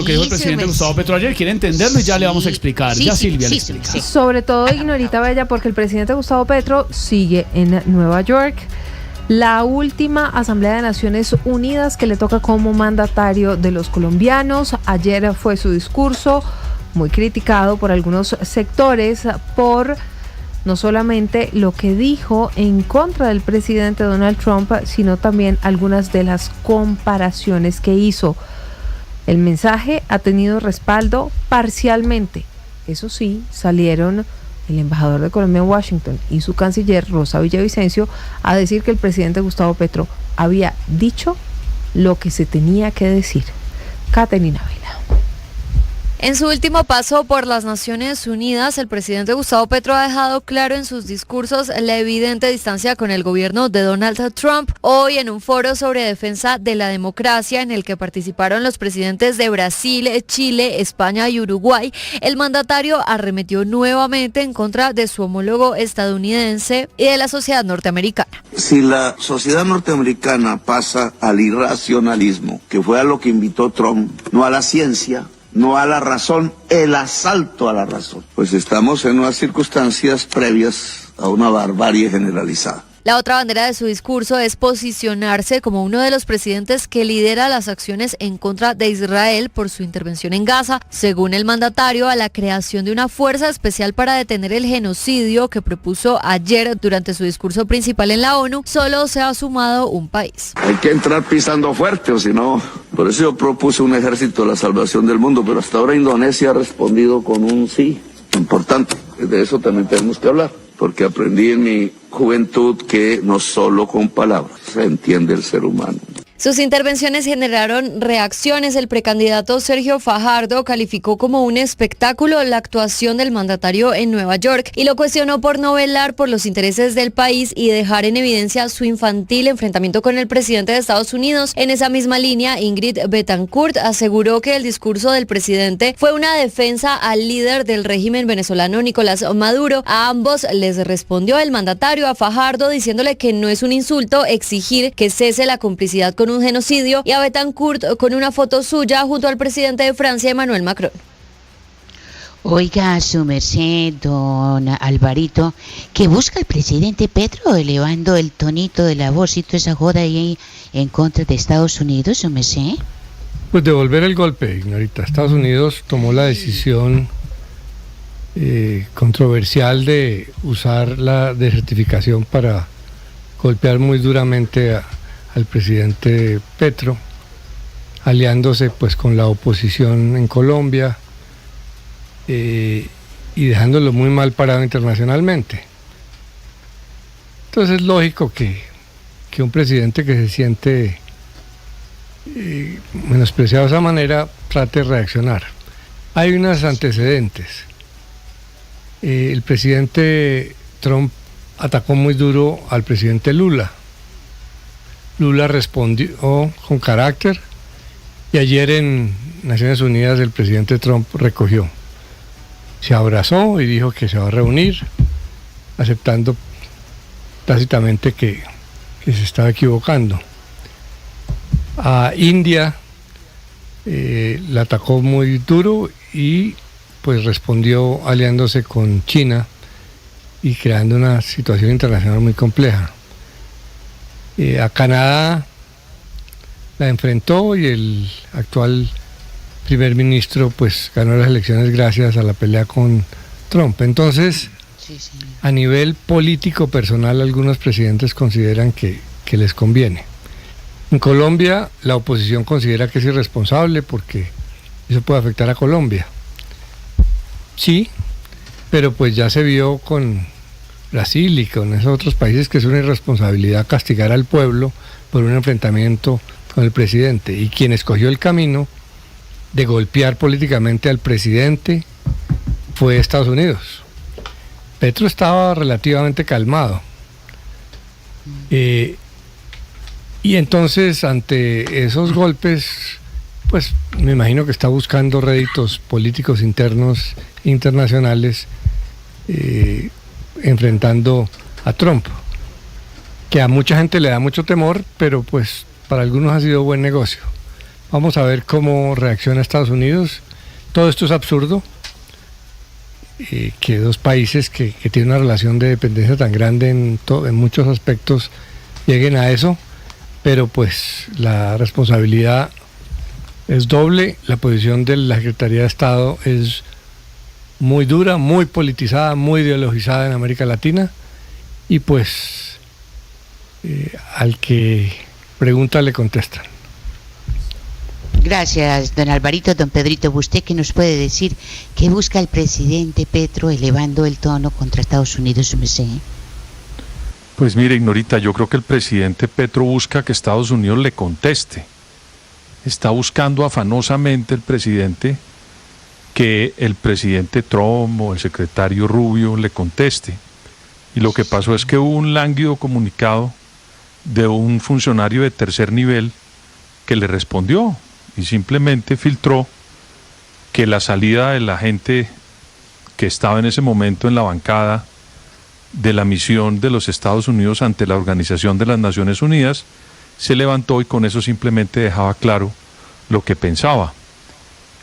lo que dijo el presidente Gustavo Petro ayer, quiere entenderlo y ya le vamos a explicar. Ya Silvia le explica. Sobre todo, Ignorita Bella, porque el presidente Gustavo Petro sigue en Nueva York. La última Asamblea de Naciones Unidas que le toca como mandatario de los colombianos. Ayer fue su discurso, muy criticado por algunos sectores por no solamente lo que dijo en contra del presidente Donald Trump, sino también algunas de las comparaciones que hizo. El mensaje ha tenido respaldo parcialmente. Eso sí, salieron el embajador de Colombia en Washington y su canciller Rosa Villavicencio a decir que el presidente Gustavo Petro había dicho lo que se tenía que decir. Caterina Vela. En su último paso por las Naciones Unidas, el presidente Gustavo Petro ha dejado claro en sus discursos la evidente distancia con el gobierno de Donald Trump. Hoy, en un foro sobre defensa de la democracia en el que participaron los presidentes de Brasil, Chile, España y Uruguay, el mandatario arremetió nuevamente en contra de su homólogo estadounidense y de la sociedad norteamericana. Si la sociedad norteamericana pasa al irracionalismo, que fue a lo que invitó Trump, no a la ciencia, no a la razón, el asalto a la razón, pues estamos en unas circunstancias previas a una barbarie generalizada. La otra bandera de su discurso es posicionarse como uno de los presidentes que lidera las acciones en contra de Israel por su intervención en Gaza. Según el mandatario, a la creación de una fuerza especial para detener el genocidio que propuso ayer durante su discurso principal en la ONU, solo se ha sumado un país. Hay que entrar pisando fuerte, o si no, por eso yo propuse un ejército de la salvación del mundo, pero hasta ahora Indonesia ha respondido con un sí importante. De eso también tenemos que hablar, porque aprendí en mi juventud que no solo con palabras se entiende el ser humano. Sus intervenciones generaron reacciones. El precandidato Sergio Fajardo calificó como un espectáculo la actuación del mandatario en Nueva York y lo cuestionó por no velar por los intereses del país y dejar en evidencia su infantil enfrentamiento con el presidente de Estados Unidos. En esa misma línea, Ingrid Betancourt aseguró que el discurso del presidente fue una defensa al líder del régimen venezolano Nicolás Maduro. A ambos les respondió el mandatario, a Fajardo diciéndole que no es un insulto exigir que cese la complicidad con un genocidio, y a Betancourt con una foto suya junto al presidente de Francia, Emmanuel Macron. Oiga, su merced, don Alvarito, ¿qué busca el presidente Petro elevando el tonito de la voz y toda esa joda ahí en contra de Estados Unidos, su merced? Pues devolver el golpe, Ignorita. Estados Unidos tomó la decisión controversial de usar la desertificación para golpear muy duramente al presidente Petro, aliándose pues con la oposición en Colombia y dejándolo muy mal parado internacionalmente. Entonces es lógico que un presidente que se siente menospreciado de esa manera trate de reaccionar. Hay unos antecedentes. El presidente Trump atacó muy duro al presidente Lula. Lula respondió con carácter y ayer en Naciones Unidas el presidente Trump recogió. Se abrazó y dijo que se va a reunir, aceptando tácitamente que se estaba equivocando. A India la atacó muy duro y pues respondió aliándose con China y creando una situación internacional muy compleja. A Canadá la enfrentó y el actual primer ministro pues ganó las elecciones gracias a la pelea con Trump. Entonces, a nivel político personal, algunos presidentes consideran que les conviene. En Colombia, la oposición considera que es irresponsable porque eso puede afectar a Colombia. Sí, pero pues ya se vio con Brasil y con esos otros países que es una irresponsabilidad castigar al pueblo por un enfrentamiento con el presidente, y quien escogió el camino de golpear políticamente al presidente fue Estados Unidos. Petro estaba relativamente calmado y entonces ante esos golpes pues me imagino que está buscando réditos políticos internos internacionales enfrentando a Trump, que a mucha gente le da mucho temor, pero pues para algunos ha sido buen negocio. Vamos a ver cómo reacciona Estados Unidos. Todo esto es absurdo. Que dos países que tienen una relación de dependencia tan grande en muchos aspectos lleguen a eso, pero pues la responsabilidad es doble. La posición de la Secretaría de Estado es muy dura, muy politizada, muy ideologizada en América Latina, y pues al que pregunta le contestan. Gracias, don Alvarito. Don Pedrito, ¿usted qué nos puede decir? ¿Qué busca el presidente Petro elevando el tono contra Estados Unidos, su merced? Pues mire, Ignorita, yo creo que el presidente Petro busca que Estados Unidos le conteste. Está buscando afanosamente el presidente que el presidente Trump o el secretario Rubio le conteste. Y lo que pasó es que hubo un lánguido comunicado de un funcionario de tercer nivel que le respondió y simplemente filtró que la salida de la gente que estaba en ese momento en la bancada de la misión de los Estados Unidos ante la Organización de las Naciones Unidas se levantó y con eso simplemente dejaba claro lo que pensaba.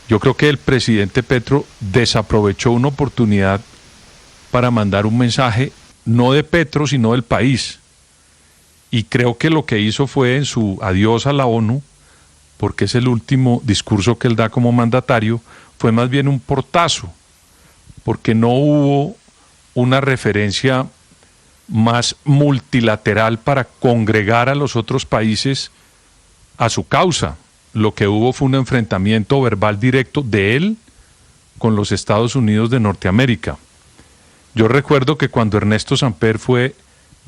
Yo creo que el presidente Petro desaprovechó una oportunidad para mandar un mensaje no de Petro sino del país, y creo que lo que hizo fue en su adiós a la ONU, porque es el último discurso que él da como mandatario, fue más bien un portazo, porque no hubo una referencia más multilateral para congregar a los otros países a su causa. Lo que hubo fue un enfrentamiento verbal directo de él con los Estados Unidos de Norteamérica. Yo recuerdo que cuando Ernesto Samper fue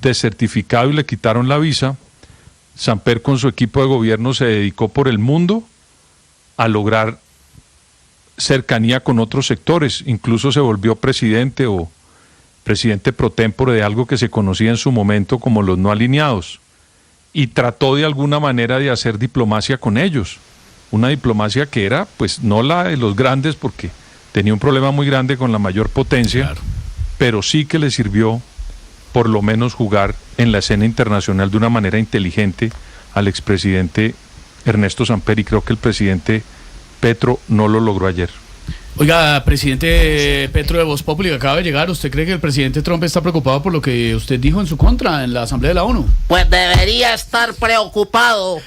desertificado y le quitaron la visa, Samper con su equipo de gobierno se dedicó por el mundo a lograr cercanía con otros sectores, incluso se volvió presidente o presidente pro tempore de algo que se conocía en su momento como los no alineados, y trató de alguna manera de hacer diplomacia con ellos, una diplomacia que era pues no la de los grandes porque tenía un problema muy grande con la mayor potencia, claro, pero sí que le sirvió por lo menos jugar en la escena internacional de una manera inteligente al expresidente Ernesto Samper, y creo que el presidente Petro no lo logró ayer. Oiga, presidente Petro de Voz Populi, que acaba de llegar, ¿usted cree que el presidente Trump está preocupado por lo que usted dijo en su contra en la Asamblea de la ONU? Pues debería estar preocupado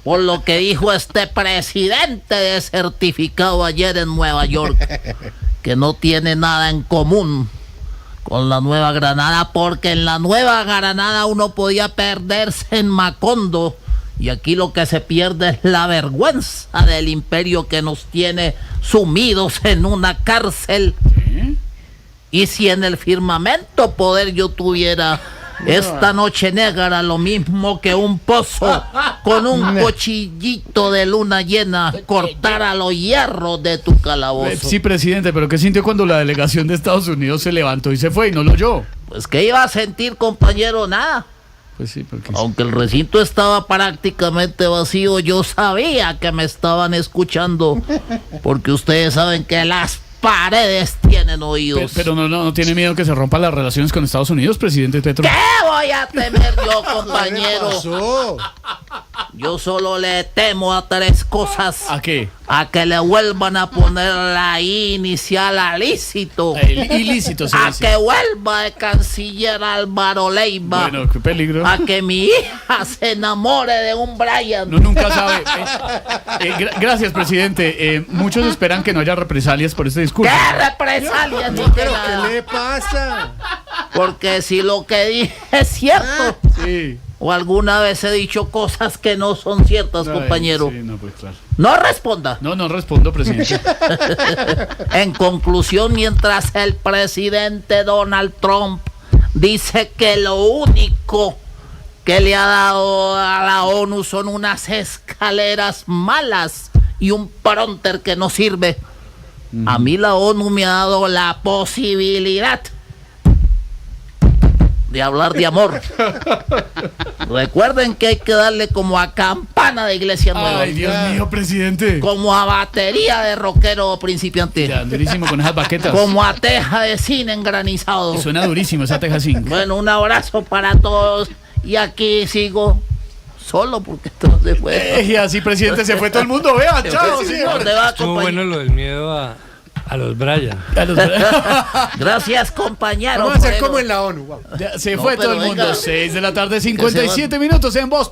por lo que dijo este presidente desertificado ayer en Nueva York, que no tiene nada en común con la Nueva Granada, porque en la Nueva Granada uno podía perderse en Macondo, y aquí lo que se pierde es la vergüenza del imperio que nos tiene sumidos en una cárcel. ¿Qué? Y si en el firmamento poder yo tuviera, esta noche negra, lo mismo que un pozo con un cuchillito de luna llena cortara los hierros de tu calabozo. Sí, presidente, pero ¿qué sintió cuando la delegación de Estados Unidos se levantó y se fue y no lo oyó? Pues que iba a sentir, compañero, nada. Pues sí, porque aunque el recinto estaba prácticamente vacío, yo sabía que me estaban escuchando, porque ustedes saben que las paredes tienen oídos. Pero no tiene miedo que se rompan las relaciones con Estados Unidos, presidente Petro. ¿Qué voy a temer yo, compañero? Yo solo le temo a tres cosas. ¿A qué? A que le vuelvan a poner la I inicial a lícito. Ilícito, sí. A que vuelva de canciller Álvaro Leiva. Bueno, qué peligro. A que mi hija se enamore de un Brian. No, nunca sabe. Gracias, presidente. Muchos esperan que no haya represalias por este discurso. ¿Qué represalias? ¿Pero qué le pasa? Porque si lo que dije es cierto, sí, o alguna vez he dicho cosas que no son ciertas, compañero. Sí, no, pues claro. No responda. No respondo, presidente. En conclusión, mientras el presidente Donald Trump dice que lo único que le ha dado a la ONU son unas escaleras malas y un prompter que no sirve, a mí la ONU me ha dado la posibilidad de hablar de amor. Recuerden que hay que darle como a campana de iglesia nueva. Ay, Dios mío, presidente. Como a batería de rockero principiante. Ya, durísimo con esas baquetas. Como a teja de zinc engranizado. Suena durísimo esa teja zinc. Bueno, un abrazo para todos. Y aquí sigo solo porque todo se fue. Y así, presidente, se fue todo el mundo. Vean, chao, ¿Dónde señor. va, Estuvo compañero? bueno lo del miedo a los Brian. Gracias, compañero. Vamos a hacer Moreno. como en la ONU. Wow. Ya, se No, fue todo pero el mundo. venga. 6 de la tarde, 57 minutos en Voz